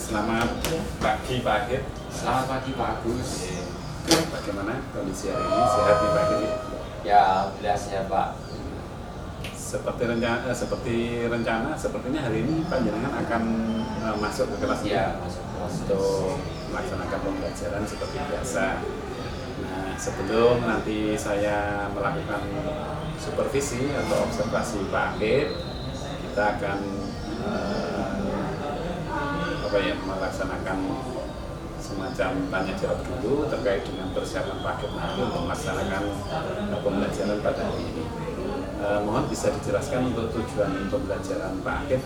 Selamat pagi Pak Agit. Selamat pagi Pak Agus. Bagaimana kondisi hari ini? Sehat nih Pak Agit? Ya, alhamdulillah sehat Pak. Seperti rencana, sepertinya hari ini Pak Jenengan akan masuk ke kelas Ya, masuk kelas untuk melaksanakan pembelajaran seperti biasa. Nah, sebelum nanti saya melakukan supervisi atau observasi Pak Agit, kita akan melaksanakan semacam tanya jawab dulu terkait dengan persiapan Pak Agit nanti untuk melaksanakan pembelajaran pada hari ini. Mohon bisa dijelaskan untuk tujuan pembelajaran Pak Agit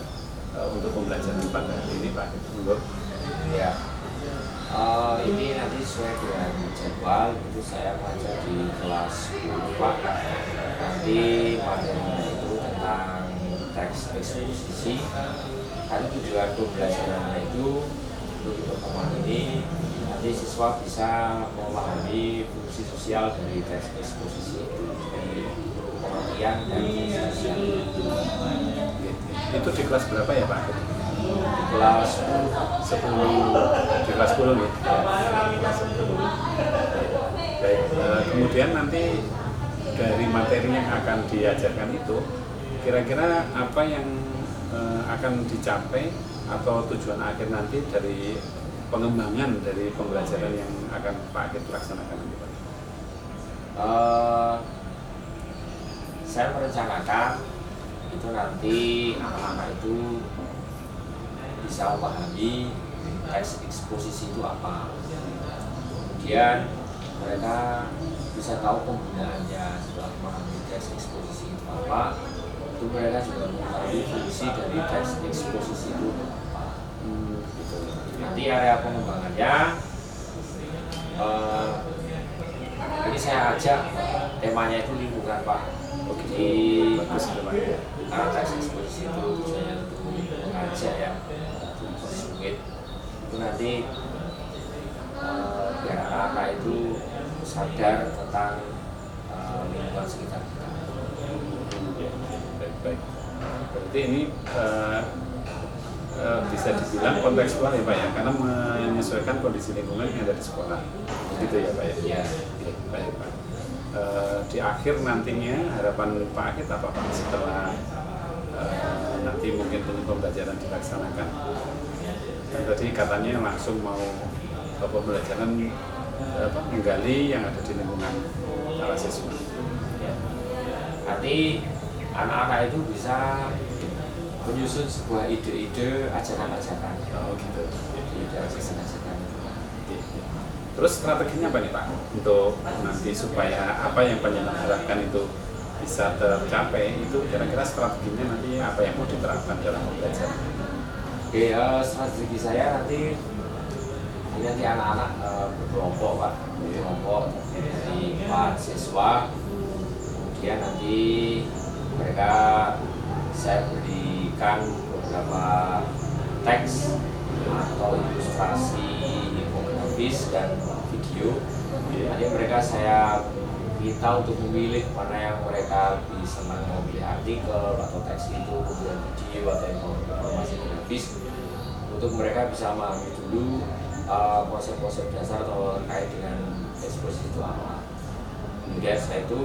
untuk pembelajaran pada hari ini Pak Agit. Ya. Ini nanti sesuai dengan jadwal itu saya mengajar di kelas 10 Pak. Nanti materinya itu tentang teks eksposisi. Kan tujuan pembelajarannya itu untuk di pertemuan ini nanti siswa bisa memahami fungsi sosial dari teks eksposisi itu, dari pengertian dan fungsi sosial. Itu di kelas berapa ya Pak? Di kelas 10. Di kelas 10 nih. Kelas 10. Baik, kemudian nanti dari materi yang akan diajarkan itu kira-kira apa yang akan dicapai atau tujuan akhir nanti dari pengembangan dari pembelajaran yang akan Pak Agit laksanakan nanti Pak? Saya merencanakan itu nanti anak-anak itu bisa memahami teks eksposisi itu apa, kemudian mereka bisa tahu penggunaannya. Setelah memahami teks eksposisi itu apa, itu mereka juga mengetahui fungsi dari teks eksposisi itu apa. Gitu. Nanti area pengembangannya ini saya ajak temanya itu lingkungan Pak. Jadi karena teks eksposisi itu tujuannya untuk mengajak ya, untuk sulit itu nanti biar anak-anak itu sadar tentang lingkungan sekitar kita. Baik. Berarti ini bisa dibilang kontekstual ya Pak ya, karena menyesuaikan kondisi lingkungan yang ada di sekolah. Begitu ya Pak ya? Ya. Baik Pak. Di akhir nantinya harapan Pak Agit apa Pak setelah nanti mungkin pembelajaran dilaksanakan? Dan tadi katanya langsung mau ke pembelajaran menggali yang ada di lingkungan para siswa. Ya. Nanti anak-anak itu bisa menyusun sebuah ide-ide ajakan-ajakan. Oh gitu. Ide ajakan-ajakan. Terus strateginya apa nih Pak untuk nanti supaya apa yang panjenengan harapkan itu bisa tercapai, itu kira-kira strateginya nanti apa yang mau diterapkan dalam pembelajaran? Oke, strategi saya nanti ini nanti anak-anak berkelompok Pak, berkelompok dari 4 siswa. Kemudian nanti mereka saya berikan beberapa teks atau ilustrasi infografis dan video. Nanti mereka saya minta untuk memilih mana yang mereka lebih senang, mau pilih artikel atau teks itu, kemudian video atau informasi grafis, untuk mereka bisa memahami dulu konsep-konsep dasar atau terkait dengan eksposisi itu apa. Kemudian setelah itu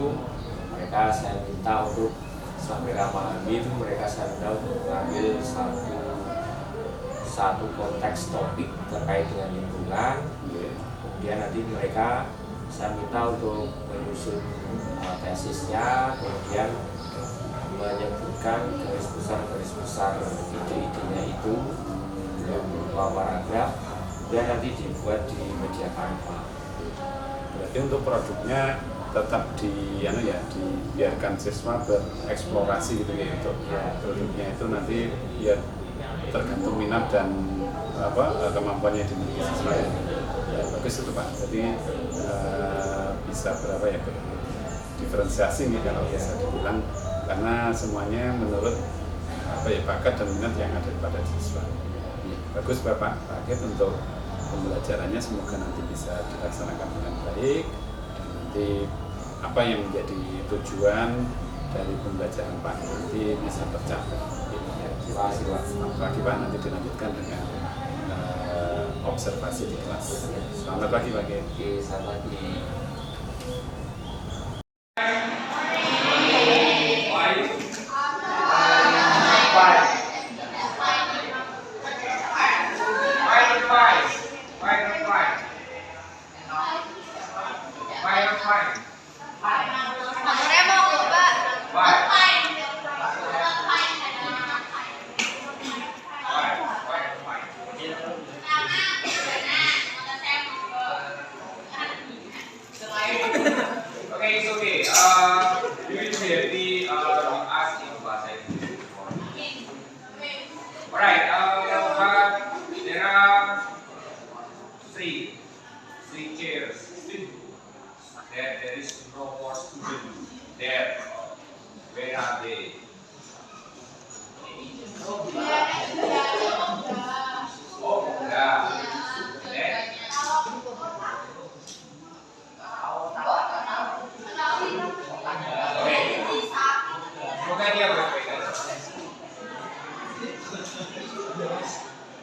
mereka saya minta untuk setelah mereka memahami itu, mereka saya minta untuk mengambil satu konteks topik terkait dengan lingkungan. Kemudian nanti mereka saya minta untuk menyusun tesisnya, kemudian menyebutkan garis besar ide-idenya itu dalam berupa paragraf, dan nanti dibuat di media Canva. Berarti untuk produknya tetap dibiarkan siswa bereksplorasi gitu ya, untuk produknya itu nanti ya tergantung minat dan kemampuannya dimiliki siswa ya. Bagus itu Pak. Jadi bisa diferensiasi nih kalau bisa dibilang, karena semuanya menurut bakat dan minat yang ada pada siswa. Bagus Bapak Agit untuk pembelajarannya, semoga nanti bisa dilaksanakan dengan baik. Nanti apa yang menjadi tujuan dari pembelajaran Pak nanti bisa tercapai. Terima kasih Pak. Selamat pagi Pak. Nanti dilanjutkan dengan observasi di kelas. Selamat pagi Pak Kiai. Oke, selamat pagi. Okay, it's okay. You will be asked in bahasa Inggris. Alright, but there are three chairs. There is no more student there. Where are they? Oh, yeah. Then, okay. Semoga dia baik-baik aja.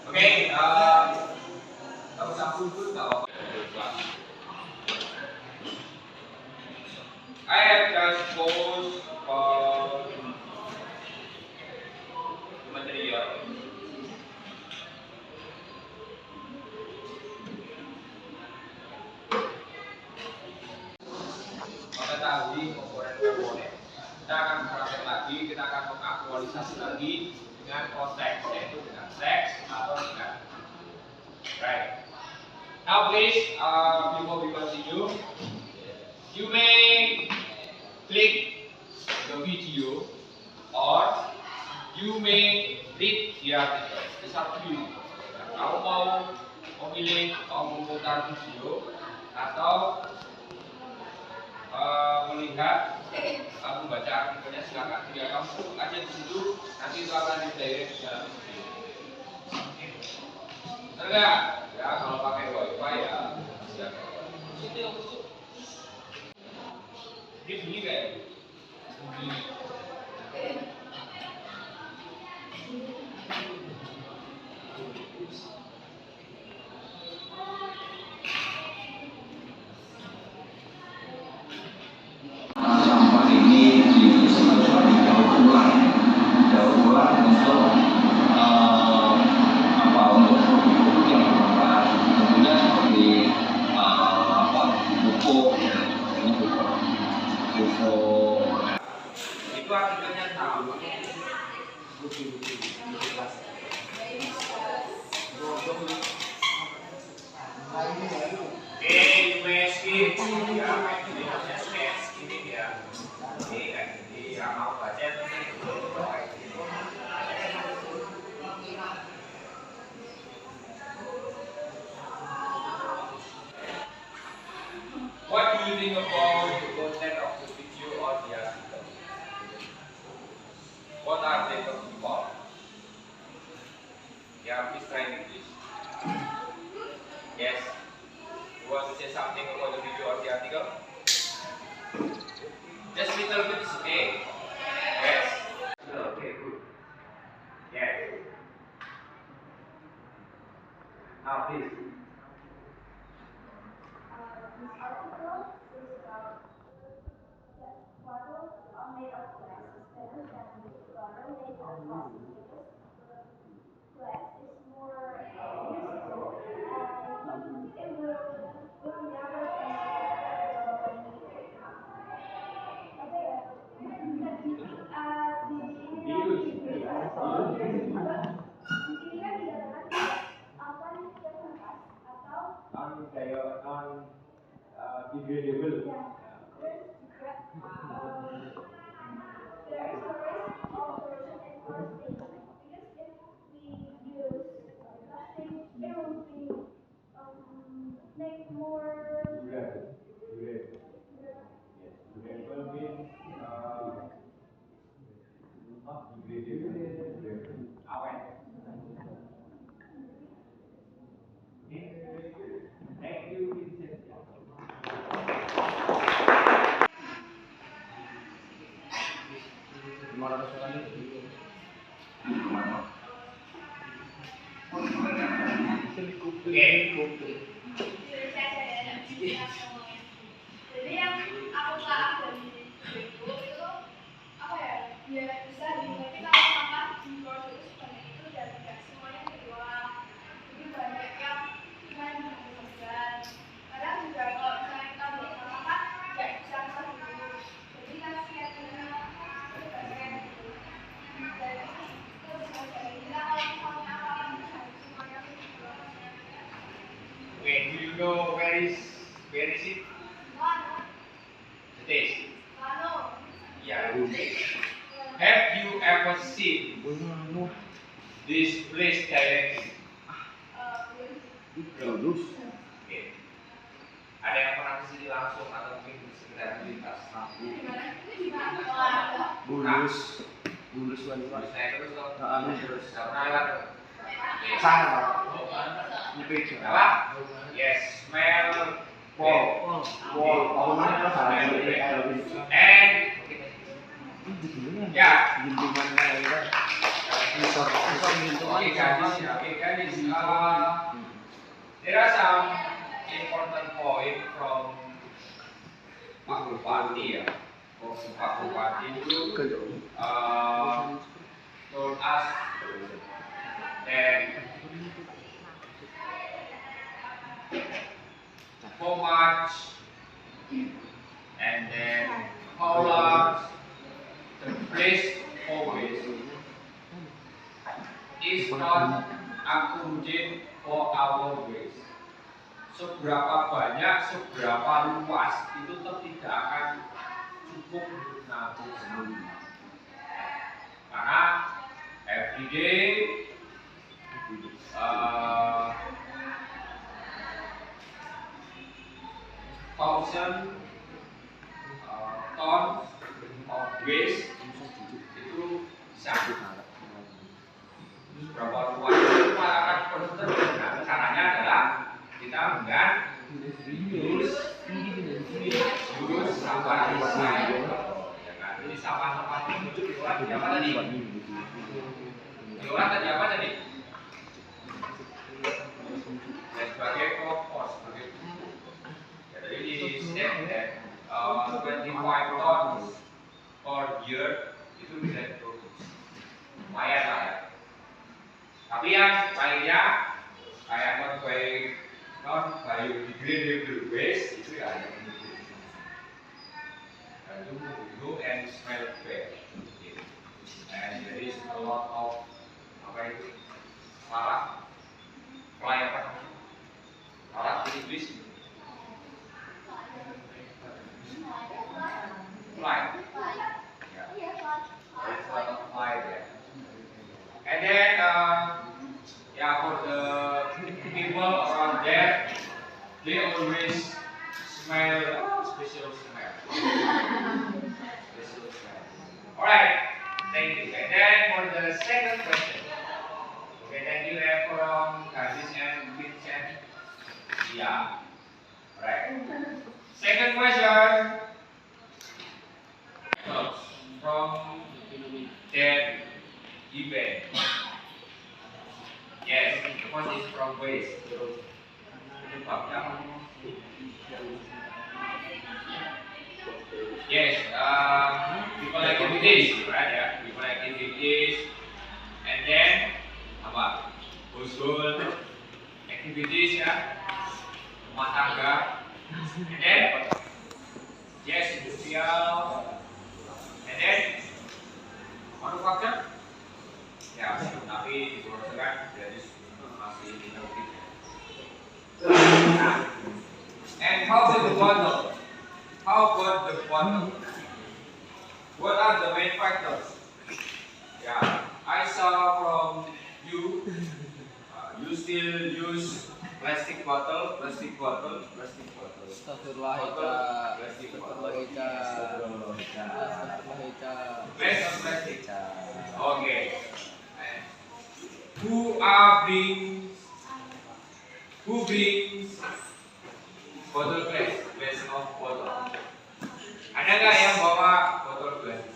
Oke, kamu sambung dulu nggak apa-apa. I have just posed material. Mengetahui komponen-komponen. Kita akan praktek lagi, kita akan mengaktualisasi lagi dengan konteks, yaitu dengan teks atau dengan. Right. Now please, before we continue, you may click the video or you may read the article. It's up to you. Kamu mau memilih, mau memutar video atau melihat, kamu baca artikelnya silakan. Jika kamu duduk aja di situ, nanti itu akan di-direct ke dalam video. Benar nggak? Ya kalau pakai wifi ya silakan. Ini bunyi kayak bunyi. Sampah ini didaur ulang untuk untuk produk yang bermanfaat. Tentunya seperti pupuk, Itu artikelnya sama. Skip ya, ini dia. Ini kan, jadi mau baca What do you think about the content of the video or the article? What are they talking about? Yeah, please try in English. Yes. You want to say something about the video or the article? Just little bit is okay. Yes. Okay, good. Yes. Now please. This article is about bottles are made of glass instead of bottle made of plastic. Glass is more useful and it will never Degradable. Yeah. There is a risk of corrosion and corrosion because if we use plastic, it will be make more. Durable means not degradable. Awet. Thank you, Vincent. Gimana? Jadi yang aku telah dari itu apa ya? Biar bisa dimengerti kalau sampah diproduksi sebanyak itu dan tidak semuanya dibuang. Jadi banyak yang cuma dibuang. Kadang juga kalau misalnya kita buang sampah kan nggak bisa kita dulu. Jadi kasihan juga itu banyak gitu. Dan itu bisa jadi kita kalau misalnya apa-apa itu harus semuanya dibuang. Okay, do you know where is it? It is. Yeah. Have you ever seen this place directly? Belum. Okay. Ada yang pernah ke sini langsung atau mungkin sekedar melintas? Bulus wanita. Saya terus dong. Terus. Nggak pernah lewat. Oke. Sana Pak. Nyepik. Apa? Yes, smell. Wow. Awalnya apa? And yeah. Gintungan kayak gitu. Visor gintungan. Okay, guys. There are some important point from Pak Bupati ya. Pak Bupati itu told us that how much and then how large the place always is not accurate for our waste. Seberapa banyak, seberapa luas itu tetap tidak akan cukup untuk menampung semuanya. Karena every day thousand tons of waste itu bisa. Berapa luas itu akan konsen. Nah, caranya adalah kita use sampah recycle. Ya kan? Jadi sampah-sampah itu diolah jadi apa tadi? Diolah tadi apa tadi? Ya, sebagai kompos, sebagai pupuk. Ya, jadi di state that 25 tons per year itu bisa diproduksi. Lumayan lah ya. Tapi yang lainnya kayak non biodegradable waste itu ya yang itu low and smell bad. And there is a lot of apa itu salah fly apa salah English fly. Yeah. There's a lot of fly there. And then yeah, for the people around there, they always smell special smell. Special smell. Alright, thank you. And then for the second question. Okay, thank you from Kasis and Vincent. Yeah. Alright. Second question. From that event. Yes, the first is from waste. Yes, people activities, right? Yeah, people activities, and then apa? Household activities ya, rumah tangga, and then yes, industrial, and then manufacture. Ya, tapi diproseskan jadi masih inaktif. Nah, and how about the bottle? How about the bottle? What are the main factors? Yeah, I saw from you. You still use plastic bottle. Astagfirullah Less of plastic. Okay. Who brings botol glass of botol? Ada nggak yang bawa botol glass?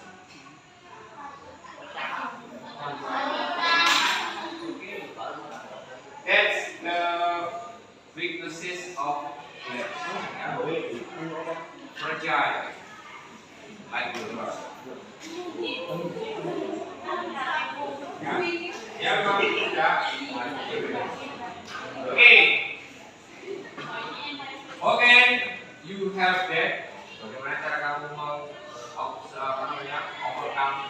That's the Ya, memang sudah. Oke. Oke, you have that. Bagaimana cara kamu mau overcome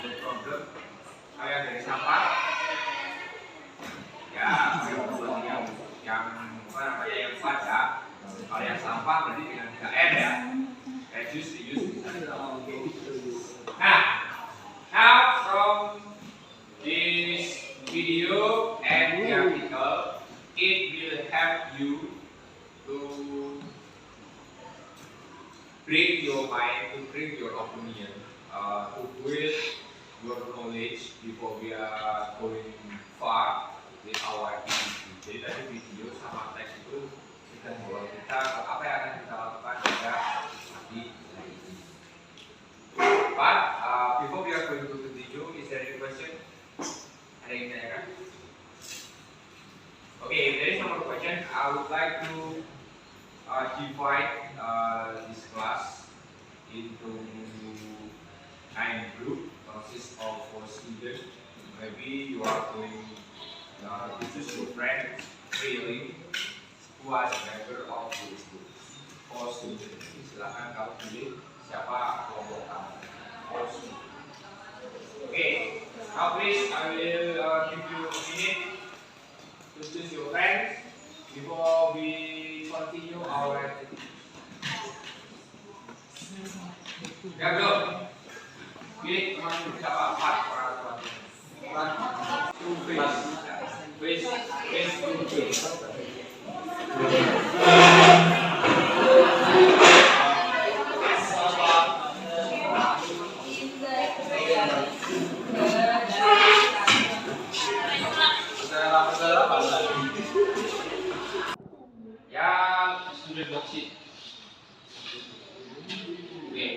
the problem? Kalian dari sampah. Ya, yang apa namanya yang pada. Kalau yang sampah berarti dengan 3R ya. Reduce, reuse, Nah, now from this video and the article, it will help you to bring your mind, to bring your opinion, to build your knowledge before we are going far with our activity. Jadi tadi video sama teks itu sudah membawa kita ke apa yang akan kita lakukan pada di hari ini. But before we are going to continue, is there any question? Ada yang ditanyakan? Okay, if there is no more question, I would like to divide this class into 9 groups, consists of 4 students. Maybe you are going to choose your friend, really, who is a member of this group. 4 students. Silakan kamu pilih siapa kelompok kamu. 4 students. Okay, now please I will give you a minute to choose your friends before we continue our activity. Ya belum? Pilih teman siapa? 4 orang teman. Face to face. Yang student worksheet. Oke,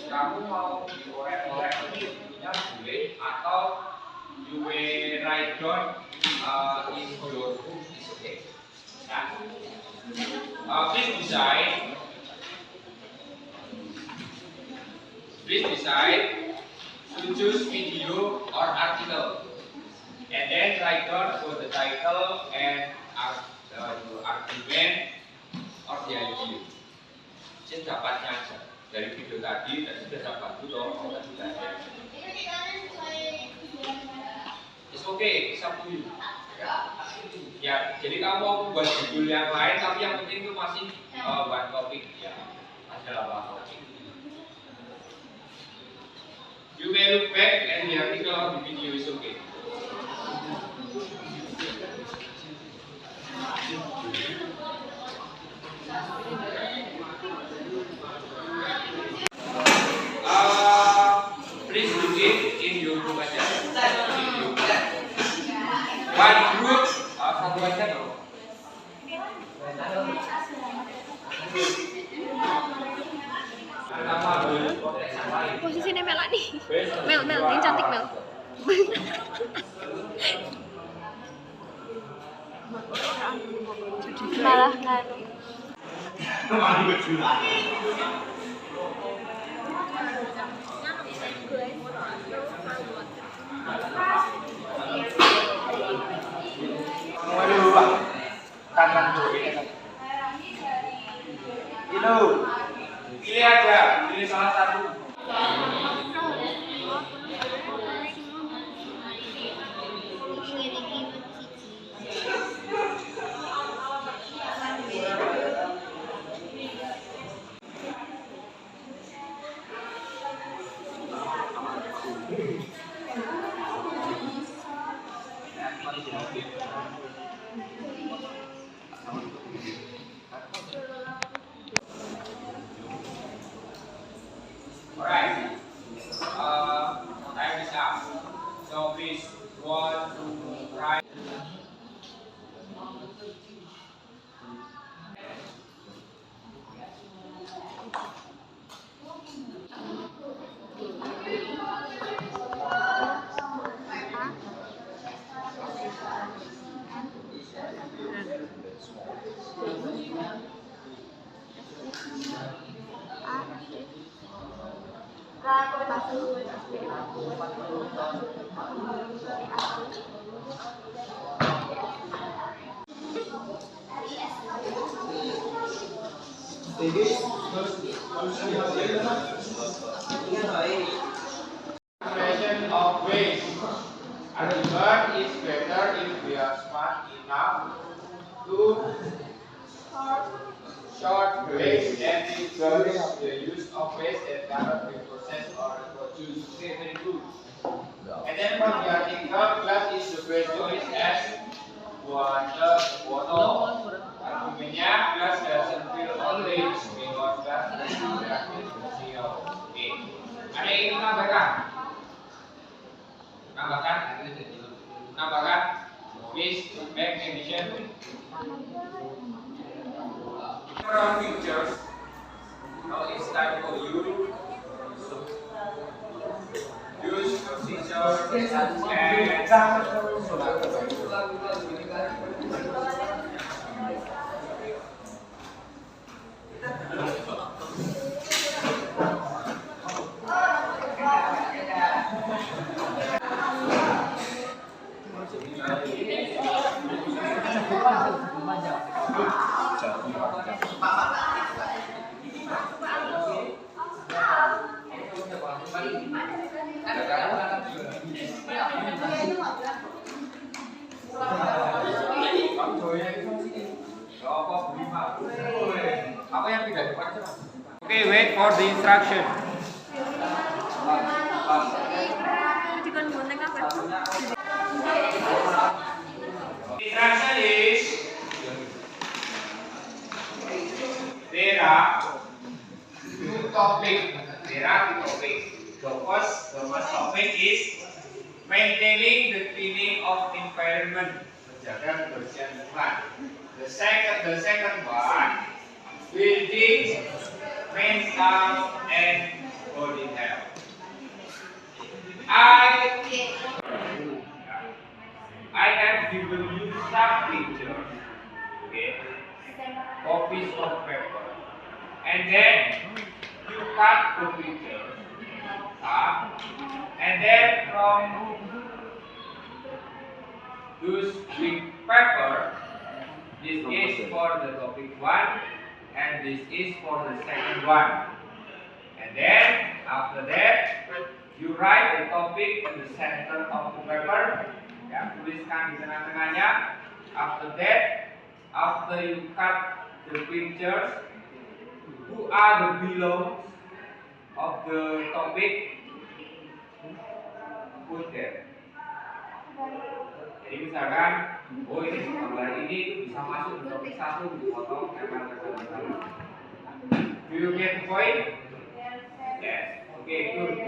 kamu mau dikorek-korek bentuknya boleh atau you may write down in your book is okay. Nah, please decide to choose video or article, and then write down for the title and the argument or the idea. Jadi dapatnya aja dari video tadi sudah dapat dulu kalau tadi ada. It's okay, it's up to you. Ya, jadi kamu mau buat judul yang lain, tapi yang penting itu masih one topic ya, adalah one topic. You may look back and the article or the video is okay. Please do it in your group aja. One group, satu aja dong. Posisinya Mela nih. Mel, yang cantik Mel. Malah ngaruh. Tangan dulu. Itu. Pilih aja, pilih salah satu. Alright, time is up. So please, 1, 2, right. Question of waste. A river is better if we are smart enough to short waste and discourage the use of waste that cannot be processed or produced. Okay, very good. And then from the article, glass is the best choice as water bottle. Argumennya, glass doesn't feel only because glass doesn't react with material. Oke. Ada yang ingin menambahkan? Nambahkan? Please make addition. From pictures, now it's time for you to use scissors and apa yang tidak dibaca? Okay, wait for the instruction. Instruction is there are two topics. The first topic is maintaining the cleaning of environment. Menjaga kebersihan lingkungan. The second one, building mental and body health. I have given you some pictures, okay, copies of paper, and then you cut the pictures, and then from those big paper, this is for the topic 1 and this is for the second one. And then after that you write the topic in the center of the paper. Ya, tuliskan di tengah-tengahnya. After that, after you cut the pictures, who are the below of the topic, put there. Jadi misalkan, oh ini gambar ini itu bisa masuk ke topik 1, dipotong, tempel ke sana. Do you get the point? Yes. Okay, good.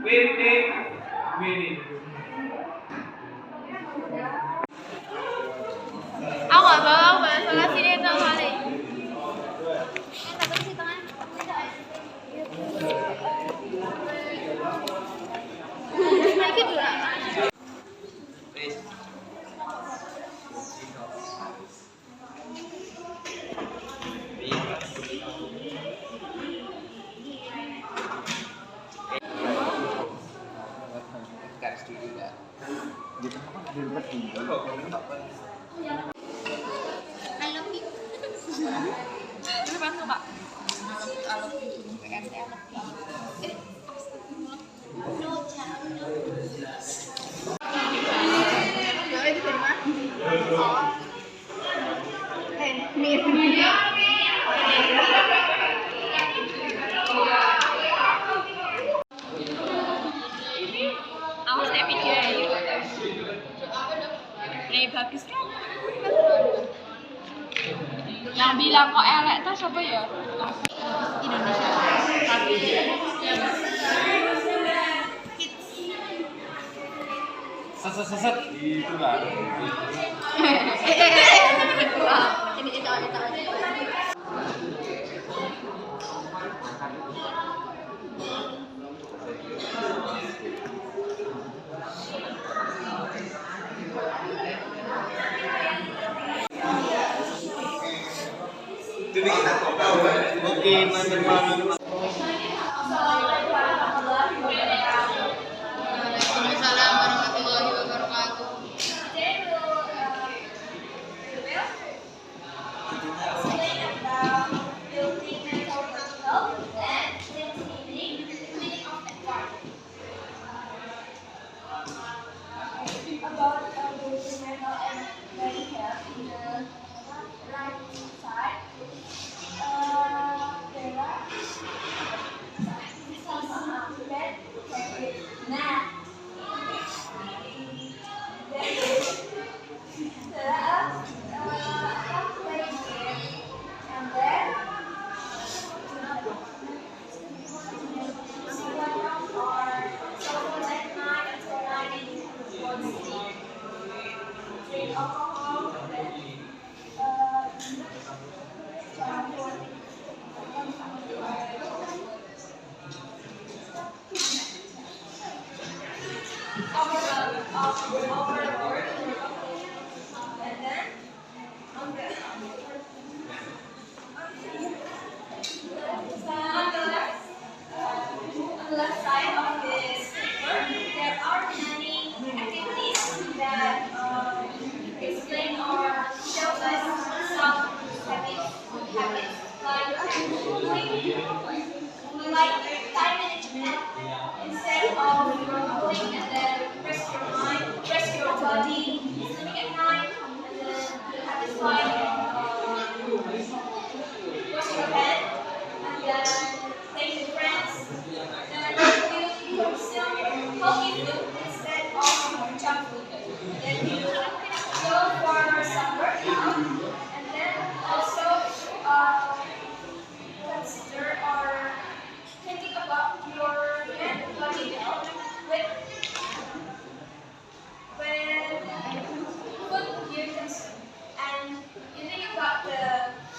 15 minutes. Aku nggak bawa, aku bawa salah sini itu kali. Tapi di tengah tidak. Gitu lah. Awas nek video ya. Nih bagus kan? Yang bilang kok elek tas apa ya? Indonesia. Seset itu lah. Ini itu. Oke, teman-teman. And then on the left side of this paper, there are many activities that explain or show us some habits like time management. Instead of going and then rest your mind, rest your body, sleeping at night, and then habits like wash your head, and then play with friends, and you consume healthy food instead of junk food. Then you go for some workout, and then also consider or thinking about your body development with food you consume. And you think about the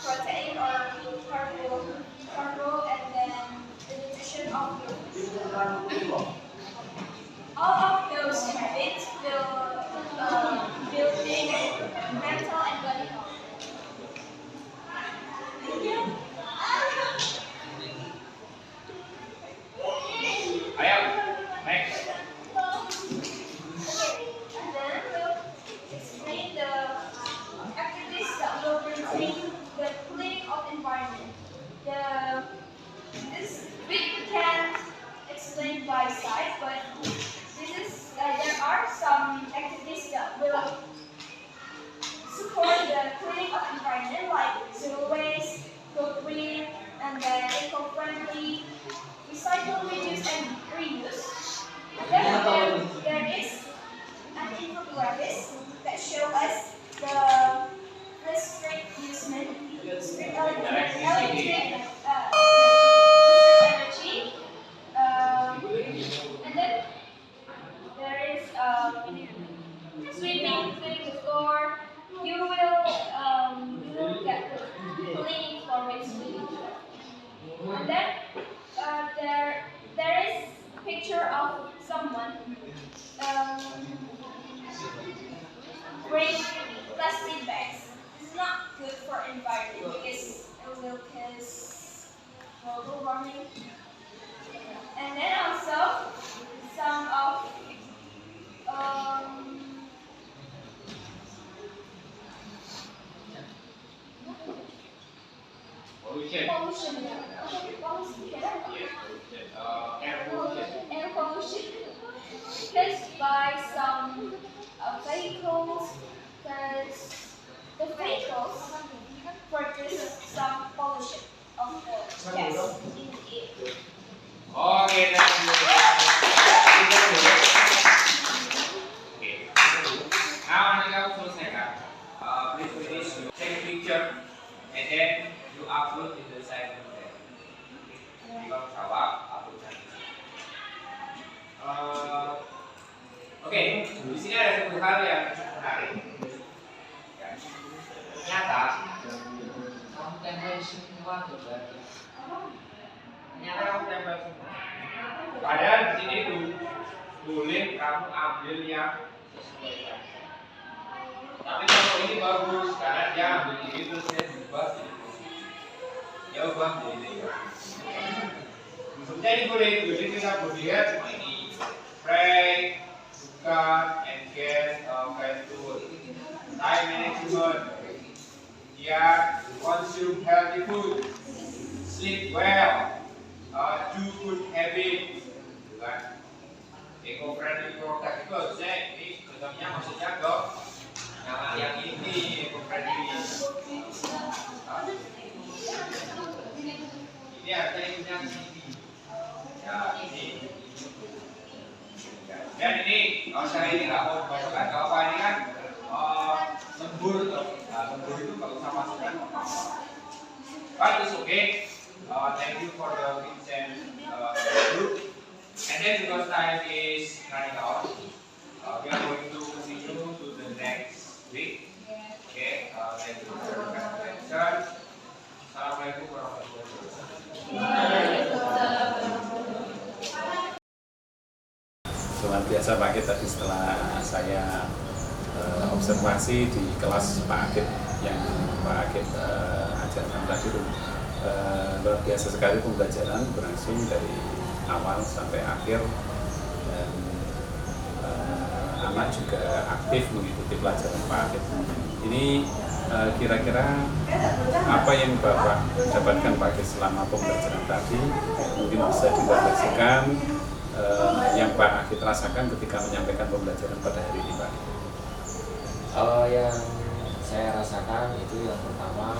protein or carbo and then the nutrition of your food. All of those habits will building mental and body health. Ayo, next. And then we'll explain the activities that will bring the cleaning of environment. This we can't explain by size, but there are some activities that will support the cleaning of environment, like zero waste, go green, and then eco-friendly, recycle, reduce, and reuse. And then there is an infographic that shows us the restrict usement, electric energy, and then there is sweeping, cleaning the floor. You will get the cleaning floor with sweeping floor. And then there is a picture of someone bring plastic bags. It's not good for environment because it will cause global warming. And then also some of Pollution. pollution. Air pollution. Air pollution caused by some vehicles, because the vehicles produce some pollution of the gas in the air. Okay, okay. Now, nanti kamu selesaikan. Please take a picture and then you upload in the site content. Jadi kamu jawab, upload nanti. Oke, di sini ada satu hal yang cukup menarik. Ya. Ternyata kamu tempel semua tuh berarti. Ternyata kamu tempel semua. Padahal di sini boleh kamu ambil yang sesuai tadi. Tapi kalau ini bagus karena dia ambil ini terus dia ubah jadi positif. Dia ubah jadi negatif. Maksudnya ini boleh kita lihat cuma ini break, sugar, and gas, fast food, time management. Dia consume healthy food, sleep well, do good habits, kan? Eco-friendly product itu harusnya ini contohnya maksudnya ke yang ini eco-friendly. Ini harusnya ikunya ini. Ya ini. Dan ini kalau saya ini nggak mau masukkan ke apa ini kan lembur tuh. Nah, lembur itu nggak usah masukkan ke apa. But it's okay. Thank you for the Vincent group. And then because time is running out, we are going to continue to the next week. Okay, thank you for your attention. Assalamualaikum warahmatullahi wabarakatuh. luar biasa Pak Akid tadi setelah saya observasi di kelas Pak Akid yang Pak Akid ajarkan tadi itu luar biasa sekali pembelajaran berlangsung dari awal sampai akhir, dan anak juga aktif mengikuti pelajaran Pak Akid. Ini kira-kira apa yang Bapak dapatkan Pak Akid selama pembelajaran tadi mungkin bisa direfleksikan yang Pak Akid rasakan ketika menyampaikan pembelajaran pada hari ini Pak. Yang saya rasakan itu yang pertama,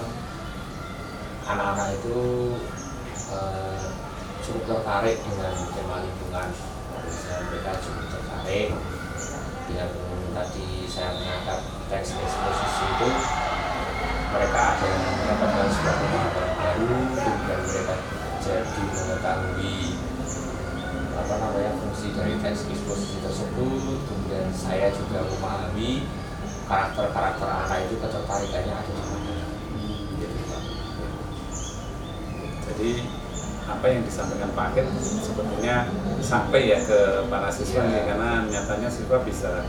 anak-anak itu cukup tertarik dengan tema lingkungan. Mereka cukup tertarik yang tadi saya mengangkat teks eksposisi itu. Mereka ada yang mendapatkan sebuah pemahaman baru, dan mereka jadi mengetahui fungsi dari teks eksposisi tersebut. Kemudian saya juga memahami karakter-karakter anak itu, ketertarikannya ada di mana. Jadi apa yang disampaikan Pak Akid sebetulnya sampai ya ke para siswa ya, karena nyatanya siswa bisa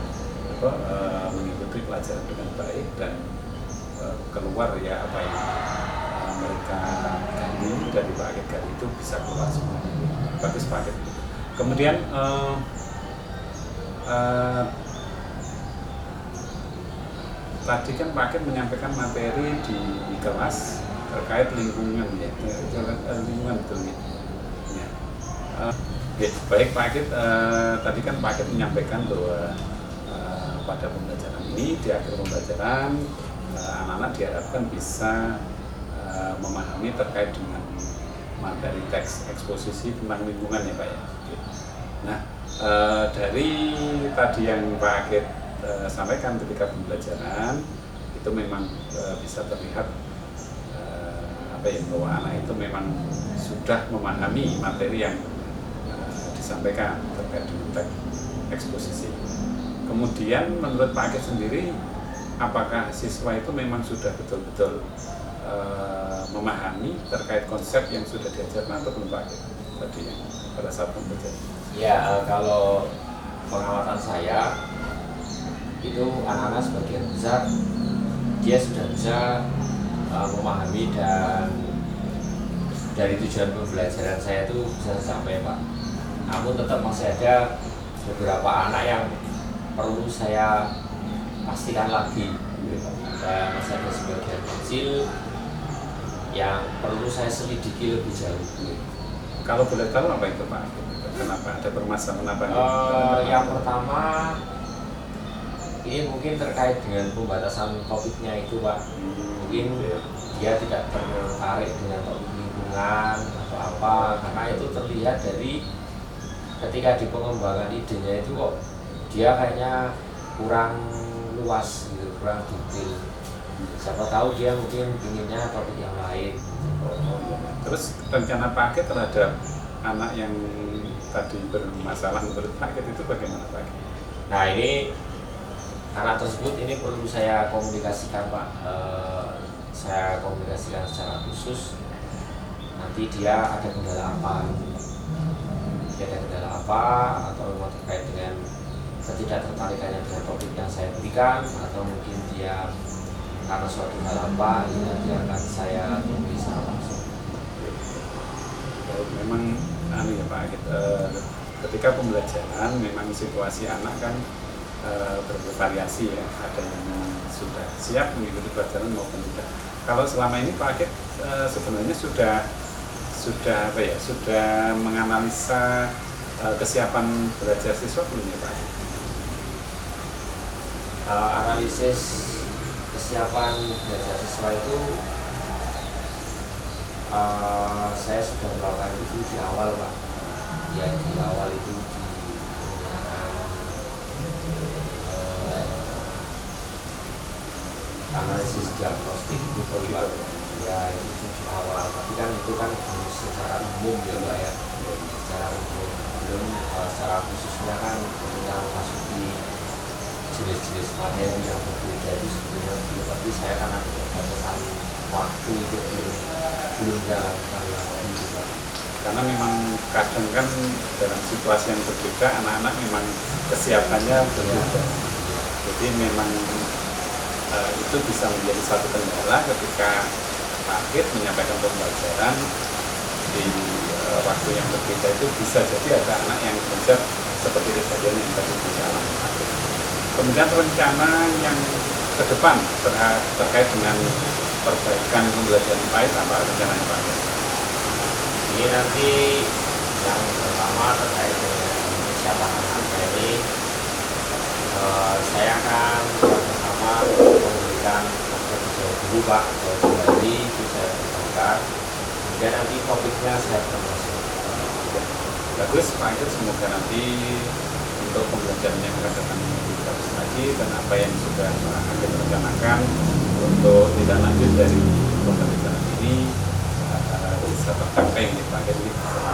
mengikuti pelajaran dengan baik dan keluar ya apa yang mereka gali dari Pak Akid tadi itu bisa keluar semua. Bagus Pak Akid. Kemudian tadi kan Pak Akid menyampaikan materi di kelas terkait lingkungan ya, lingkungan betul ya. Baik Pak Akid, tadi kan Pak Akid menyampaikan bahwa pada pembelajaran ini, di akhir pembelajaran anak-anak diharapkan bisa memahami terkait dengan materi teks eksposisi tentang lingkungan ya Pak ya. Nah, dari tadi yang Pak Akid sampaikan ketika pembelajaran itu memang bisa terlihat bahwa anak itu memang sudah memahami materi yang disampaikan terkait dengan teks eksposisi. Kemudian menurut Pak Akid sendiri, apakah siswa itu memang sudah betul-betul memahami terkait konsep yang sudah diajarkan atau belum Pak Akid tadi yang pada saat pembelajaran? Ya, kalau pengamatan saya itu anak-anak sebagian besar dia sudah bisa memahami, dan dari tujuan pembelajaran saya itu bisa sampai Pak. Namun tetap masih ada beberapa anak yang perlu saya pastikan lagi. Dan masih ada sebagian kecil yang perlu saya selidiki lebih jauh. Kalau boleh tahu apa itu Pak? Kenapa ada permasalahan apa? Yang pertama, ini mungkin terkait dengan pembatasan topiknya itu Pak. Mungkin dia tidak tertarik dengan topik lingkungan atau apa, karena itu terlihat dari ketika di pengembangan idenya itu kok dia kayaknya kurang luas gitu, kurang detail. Siapa tahu dia mungkin inginnya topik yang lain. Terus rencana Pak Akid terhadap anak yang tadi bermasalah menurut Pak Akid itu bagaimana Pak Akid? Nah, ini anak tersebut ini perlu saya komunikasikan Pak. Saya komunikasikan secara khusus. Nanti dia ada kendala apa? Dia ada kendala apa? Atau memang terkait dengan ketidaktertarikannya dengan topik yang saya berikan, atau mungkin dia karena suatu hal apa, ini nanti akan saya temui secara langsung. Memang ya Pak Akid, ketika pembelajaran memang situasi anak kan bervariasi ya, ada yang sudah siap mengikuti pelajaran maupun tidak. Kalau selama ini Pak Akid sebenarnya sudah menganalisa kesiapan belajar siswa belum ya Pak Akid? Analisis kesiapan belajar siswa itu saya sudah melakukan itu di awal Pak. Ya, di awal itu analisis diagnostik gitu Pak. Ya, itu di awal, tapi kan itu kan secara umum ya Pak ya, secara umum, belum secara khususnya kan ketika memasuki jenis-jenis materi yang berbeda itu sebetulnya belum, tapi saya kan ada batasan waktu itu belum jalankan lagi Pak. karena memang kadang kan dalam situasi yang berbeda anak-anak memang kesiapannya berbeda. Jadi memang itu bisa menjadi satu kendala ketika Pak menyampaikan pembelajaran di waktu yang berbeda. Itu bisa jadi ada anak yang belajar seperti kejadian yang tadi dialami Pak. Kemudian rencana yang ke depan terkait dengan perbaikan pembelajaran PAID, apa rencananya Pak? Ini nanti yang pertama terkait dengan kesehatan anak. Jadi saya akan pertama memberikan dulu Pak, kembali itu saya sampaikan. Kemudian nanti topiknya saya promosi. Bagus Pak, itu semoga nanti untuk pembelajaran yang akan datang lebih bagus lagi, dan apa yang sudah akan direncanakan untuk tidak lanjut dari pembelajaran ini bisa tercapai Pak. Jadi